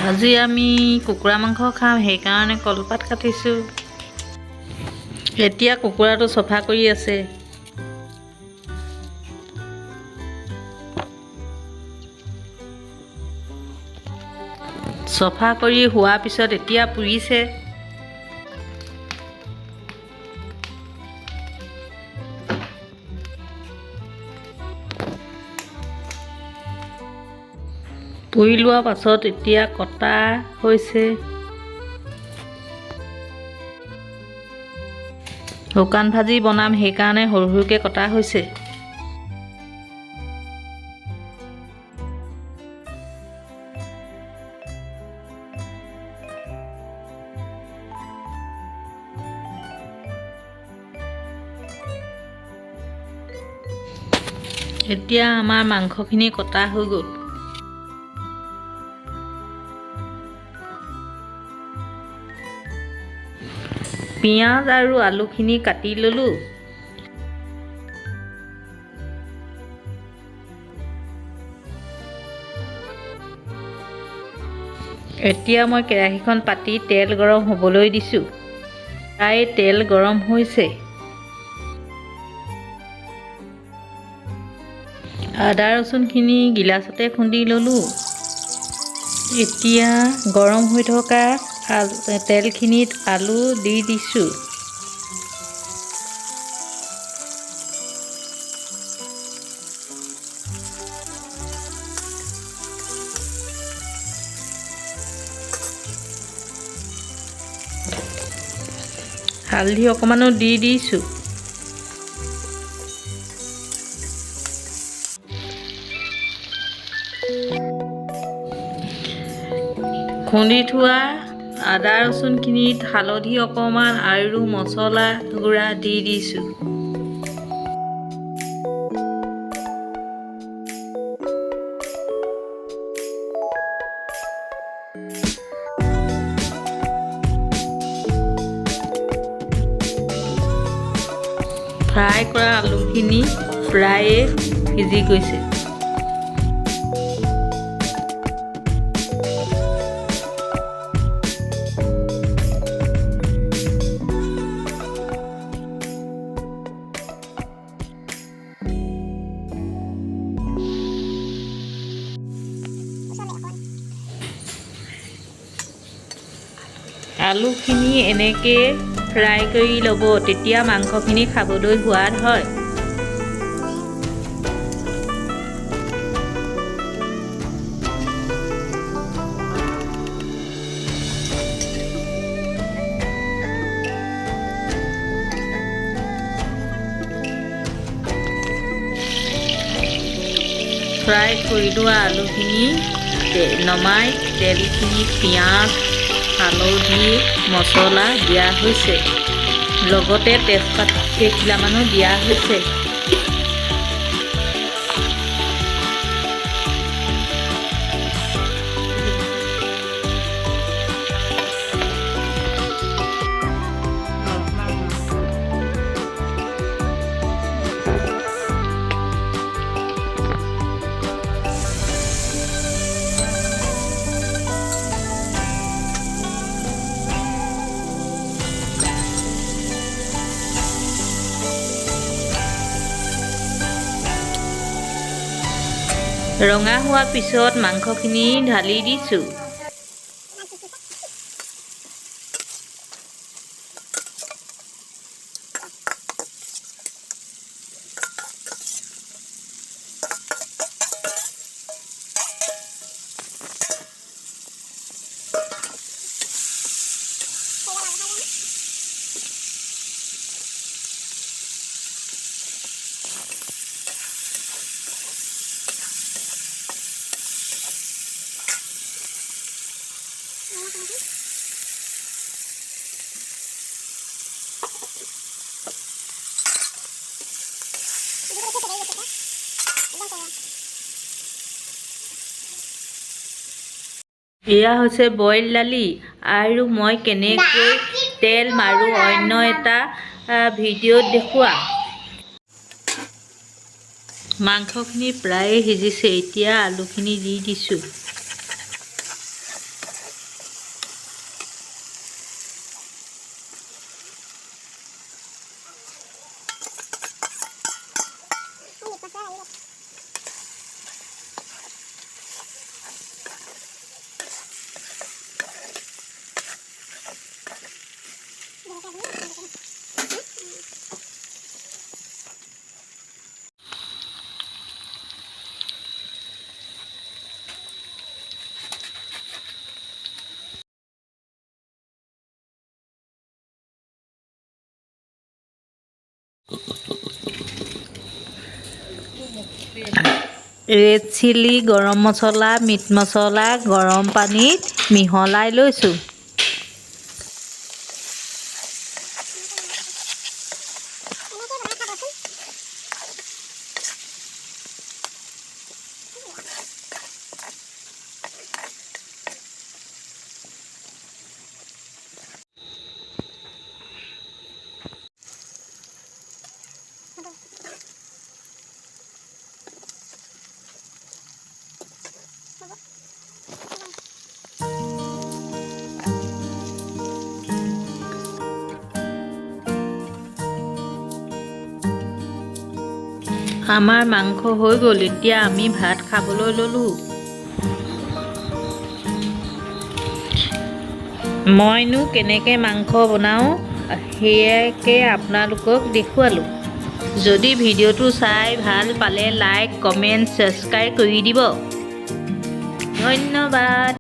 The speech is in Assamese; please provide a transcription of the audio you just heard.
আজি আমি কুকুৰা মাংস খাম, সেইকাৰণে কলপাত কাটিছোঁ। এতিয়া কুকুৰাটো চফা কৰি আছে। চফা কৰি হোৱাৰ পিছত এতিয়া পুৰিছে। পুৰি লোৱাৰ পাছত এতিয়া কটা হৈছে। শুকান ভাজি বনাম, সেইকাৰণে সৰু সৰুকৈ কটা হৈছে। এতিয়া আমাৰ মাংসখিনি কটা হৈ গ'ল। পিঁয়াজ আৰু আলুখিনি কাটি ল'লোঁ। এতিয়া মই কেৰাহীখন পাতি তেল গৰম হ'বলৈ দিছোঁ। প্ৰায় তেল গৰম হৈছে। আদা ৰচুনখিনি গিলাচতে খুন্দি ল'লোঁ। এতিয়া গৰম হৈ থকা তেলখিনিত আলু দি দিছোঁ। হালধি অকণমানো দি দিছোঁ। খুন্দি থোৱা আদা ৰচুনখিনিত হালধি অকণমান আৰু মছলা গুড়া দি দিছোঁ। ফ্ৰাই কৰা আলুখিনি প্ৰায়ে সিজি গৈছে। আলুখিনি এনেকৈ ফ্ৰাই কৰি ল'ব, তেতিয়া মাংসখিনি খাবলৈ সোৱাদ হয়। ফ্ৰাই কৰি লোৱা আলুখিনি নমাই তেলখিনিত পিঁয়াজ, হালধি, মছলা দিয়া হৈছে। লগতে তেজপাত কেইখিলামানো দিয়া হৈছে। ৰঙা হোৱাৰ পিছত মাংসখিনি ঢালি দিছোঁ। এয়া হৈছে বইল দালি, আৰু মই কেনেকৈ তেল মাৰোঁ অন্য এটা ভিডিঅ'ত দেখুওৱা। মাংসখিনি প্ৰায়ে সিজিছে। এতিয়া আলুখিনি দি দিছোঁ। ৰেড চিলি, গৰম মছলা, মিট মছলা গৰম পানীত মিহলাই লৈছোঁ। আমাৰ মাংস হৈ গ'ল, এতিয়া আমি ভাত খাবলৈ ল'লোঁ। মইনো কেনেকৈ মাংস বনাওঁ সেয়াকে আপোনালোকক দেখুৱালোঁ। যদি ভিডিঅ'টো চাই ভাল পালে লাইক, কমেণ্ট, ছাবস্ক্ৰাইব কৰি দিব। ধন্যবাদ।